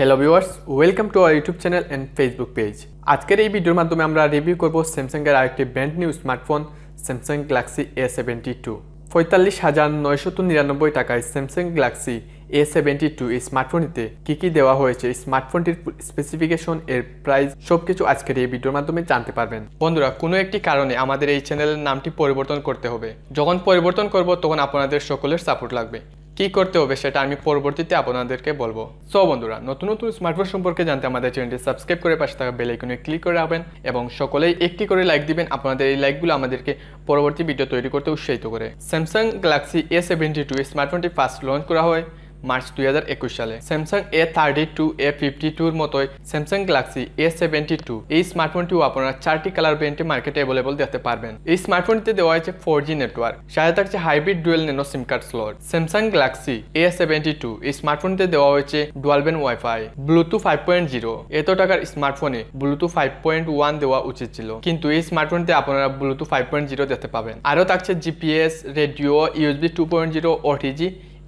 Hello viewers, welcome to our YouTube channel and Facebook page. আজকের এই ভিডিওর মাধ্যমে আমরা রিভিউ করব স্যামসাং এর আরেকটি brand new smartphone Samsung Galaxy A72। ৪৫,৯৯৯ টাকায় স্যামসাং গ্যালাক্সি A72 এই স্মার্টফোনটিতে কি দেওয়া হয়েছে, স্মার্টফোনটির স্পেসিফিকেশন, এর প্রাইস সবকিছু আজকের এই ভিডিওর মাধ্যমে জানতে পারবেন। বন্ধুরা, কোনো একটি কারণে আমাদের এই চ্যানেলের নামটি পরিবর্তন করতে হবে। যখন পরিবর্তন করব তখন আপনাদের সকলের সাপোর্ট লাগবে। কি করতে হবে সেটা আমি পরবর্তীতে আপনাদেরকে বলবো। সো বন্ধুরা, নতুন নতুন স্মার্টফোন সম্পর্কে জানতে আমাদের চ্যানেলটি সাবস্ক্রাইব করে পাশে থাকা বেল আইকনে ক্লিক করে রাখবেন এবং সকলেই একটি করে লাইক দিবেন। আপনাদের এই লাইকগুলো আমাদেরকে পরবর্তী ভিডিও তৈরি করতে উৎসাহিত করে। স্যামসাং গ্যালাক্সি A72 স্মার্টফোনটি ফার্স্ট লঞ্চ করা হয় মার্চ 2021 সালে। স্যামসাং A32, A52-র মতোই স্যামসাং গ্যালাক্সি A72 এই স্মার্টফোনটিও আপনারা 4টি কালার ভেরিয়েন্টে মার্কেটে অ্যাভেলেবল দেখতে পারবেন। এই স্মার্টফোনটিতে দেওয়া হয়েছে 4G নেটওয়ার্ক, সাথে থাকছে হাইব্রিড ডুয়েল ন্যানো সিম card slot. Samsung Galaxy A72 এই স্মার্টফোনটিতে দেওয়া হয়েছে ডুয়াল ব্যান্ড ওয়াইফাই, ব্লুটুথ 5.0। এত টাকার স্মার্টফোনে ব্লুটুথ 5.1 দেওয়া উচিত ছিল, কিন্তু এই স্মার্টফোনটিতে আপনারা ব্লুটুথ 5.0 দেখতে পাবেন। আরও থাকছে GPS, radio, USB 2.0, OTG,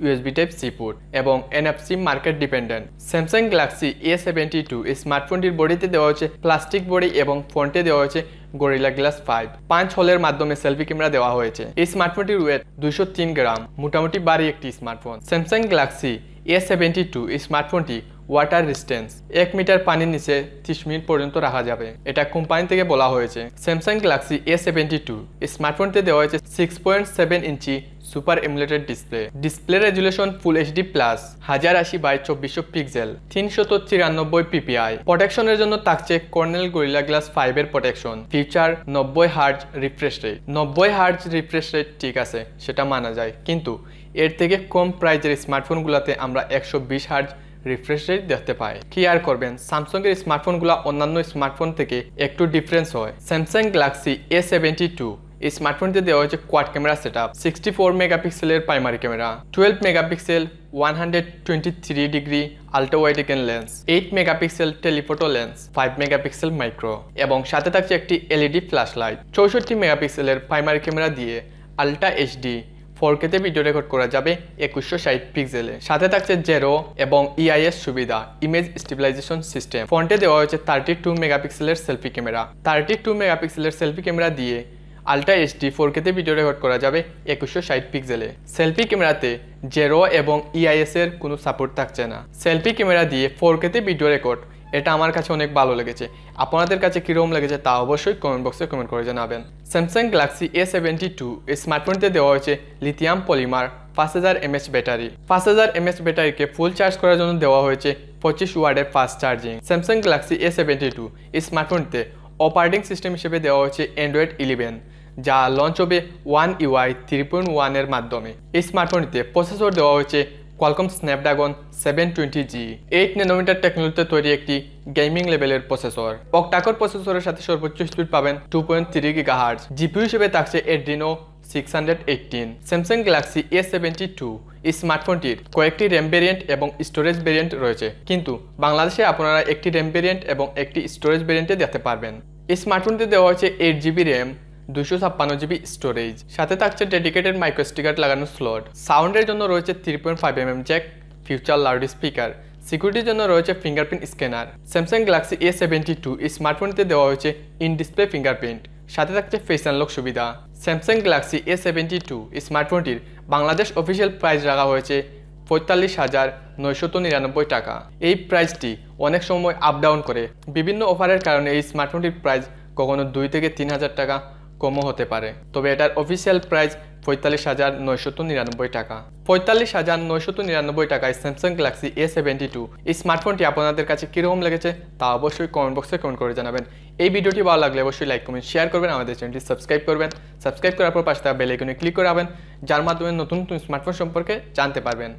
USB Type-C port এবং NFC market dependent. Samsung Galaxy A72 এই স্মার্টফোনটির বডিতে দেওয়া হয়েছে প্লাস্টিক বডি এবং ফ্রন্টে দেওয়া হয়েছে গরিলা গ্লাস 5 হোলের মাধ্যমে সেলফি ক্যামেরা দেওয়া হয়েছে। এই স্মার্টফোনটির ওয়েট 203 গ্রাম, মোটামুটি ভারী একটি স্মার্টফোন। স্যামসাং গ্যালাক্সি A72 এই স্মার্টফোনটি ওয়াটার রেজিস্ট্যান্স, 1 মিটার পানির নিচে 30 মিনিট পর্যন্ত রাখা যাবে, এটা কোম্পানি থেকে বলা হয়েছে। স্যামসাং গ্যালাক্সি A72 এই স্মার্টফোনটিতে দেওয়া হয়েছে 6.7 inch super AMOLED display resolution full HD plus 1080x2400 pixel, 393 PPI। প্রোটেকশনের জন্য থাকছে কর্নেল গরিলা গ্লাস 5 এর protection. Feature 90 hertz refresh rate. 90 hertz refresh rate ঠিক আছে, সেটা মানা যায়, কিন্তু এর থেকে কম প্রাইজের স্মার্টফোনগুলোতে আমরা 120 হার্জ রিফ্রেশ রেট দেখতে পাই। কি আর করবেন, স্যামসাং এর স্মার্টফোনগুলো অন্যান্য স্মার্টফোন থেকে একটু ডিফারেন্স হয়। স্যামসাং গ্যালাক্সি A72 এই স্মার্টফোনটিতে দেওয়া হয়েছে কোয়াড ক্যামেরা সেটআপ, 64 মেগাপিক্সেলের primary camera, 12 megapixel 123 degree ultra wide angle lens, 8 megapixel telephoto lens, 5 megapixel micro এবং সাথে থাকছে একটি LED ফ্ল্যাশ লাইট। 64 মেগাপিক্সেলের প্রাইমারি ক্যামেরা দিয়ে আল্ট্রা HD 4K-তে ভিডিও রেকর্ড করা যাবে 2160 পিক্সেলে। সাথে থাকছে জেরো এবং EIS সুবিধা, ইমেজ স্টেবিলাইজেশন সিস্টেম। ফ্রন্টে দেওয়া হয়েছে 32 মেগাপিক্সেলের সেলফি ক্যামেরা। 32 মেগাপিক্সেলের সেলফি ক্যামেরা দিয়ে আল্ট্রা HD 4K-তে ভিডিও রেকর্ড করা যাবে 2160 পিক্সেলে। সেলফি ক্যামেরাতে জেরো এবং EIS এর কোনো সাপোর্ট থাকছে না। সেলফি ক্যামেরা দিয়ে 4K-তে ভিডিও রেকর্ড, এটা আমার কাছে অনেক ভালো লেগেছে। আপনাদের কাছে কীরকম লেগেছে তা অবশ্যই কমেন্ট বক্সে কমেন্ট করে জানাবেন। স্যামসাং গ্যালাক্সি A72 এই স্মার্টফোনটিতে দেওয়া হয়েছে lithium polymer 5000 mAh battery. 5000 mAh ব্যাটারিকে ফুল চার্জ করার জন্য দেওয়া হয়েছে 25 ওয়াটের fast charging. Samsung Galaxy A72 এই স্মার্টফোনটিতে অপারেটিং সিস্টেম হিসেবে দেওয়া হয়েছে অ্যান্ড্রয়েড 11, যা লঞ্চ হবে One UI 3.1 এর মাধ্যমে। এই স্মার্টফোনটিতে প্রসেসর দেওয়া হয়েছে কোয়ালকম স্ন্যাপড্রাগন 720G, 8 ন্যানোমিটার টেকনোলজিতে তৈরি একটি গেমিং লেভেলের প্রসেসর। অক্টাকোর প্রসেসরের সাথে সর্বোচ্চ স্পিড পাবেন 2.3 GHz। জিপিইউ হিসেবে থাকছে Adreno 618। স্যামসাং গ্যালাক্সি A72 এই স্মার্টফোনটির কয়েকটি র্যাম ভেরিয়েন্ট এবং স্টোরেজ ভেরিয়েন্ট রয়েছে, কিন্তু বাংলাদেশে আপনারা একটি র্যাম ভেরিয়েন্ট এবং একটি স্টোরেজ ভেরিয়েন্টে দেখতে পারবেন। এই স্মার্টফোনটিতে দেওয়া হয়েছে 8GB র্যাম, 256GB স্টোরেজ, সাথে থাকছে ডেডিকেটেড মাইক্রো স্টিকার লাগানো স্লট। সাউন্ডের জন্য রয়েছে 3.5mm Jack, future loud speaker. সিকিউরিটির জন্য রয়েছে fingerprint scanner. Samsung Galaxy A72 এই স্মার্টফোনটিতে দেওয়া হয়েছে ইন ডিসপ্লে ফিঙ্গারপ্রিন্ট, সাথে থাকছে ফেস আনলক সুবিধা। স্যামসাং গ্যালাক্সি A72 এই স্মার্টফোনটির বাংলাদেশ অফিসিয়াল প্রাইস রাখা হয়েছে 45,999 টাকা। এই প্রাইসটি অনেক সময় আপ ডাউন করে, বিভিন্ন অফারের কারণে এই স্মার্টফোনটির প্রাইস কখনো 2 থেকে 3,000 টাকা কমও হতে পারে, তবে এটার অফিসিয়াল প্রাইস 45,999 টাকা। 45,999 টাকায় স্যামসাং গ্যালাক্সি A72 এই স্মার্টফোনটি আপনাদের কাছে কীরকম লেগেছে তা অবশ্যই কমেন্ট বক্সে কমেন্ট করে জানাবেন। এই ভিডিওটি ভালো লাগলে অবশ্যই লাইক, কমেন্ট, শেয়ার করবেন। আমাদের চ্যানেলটি সাবস্ক্রাইব করবেন। সাবস্ক্রাইব করার পর পাশে থাকা বেল আইকনে ক্লিক করে রাখবেন, যার মাধ্যমে নতুন নতুন স্মার্টফোন সম্পর্কে জানতে পারবেন।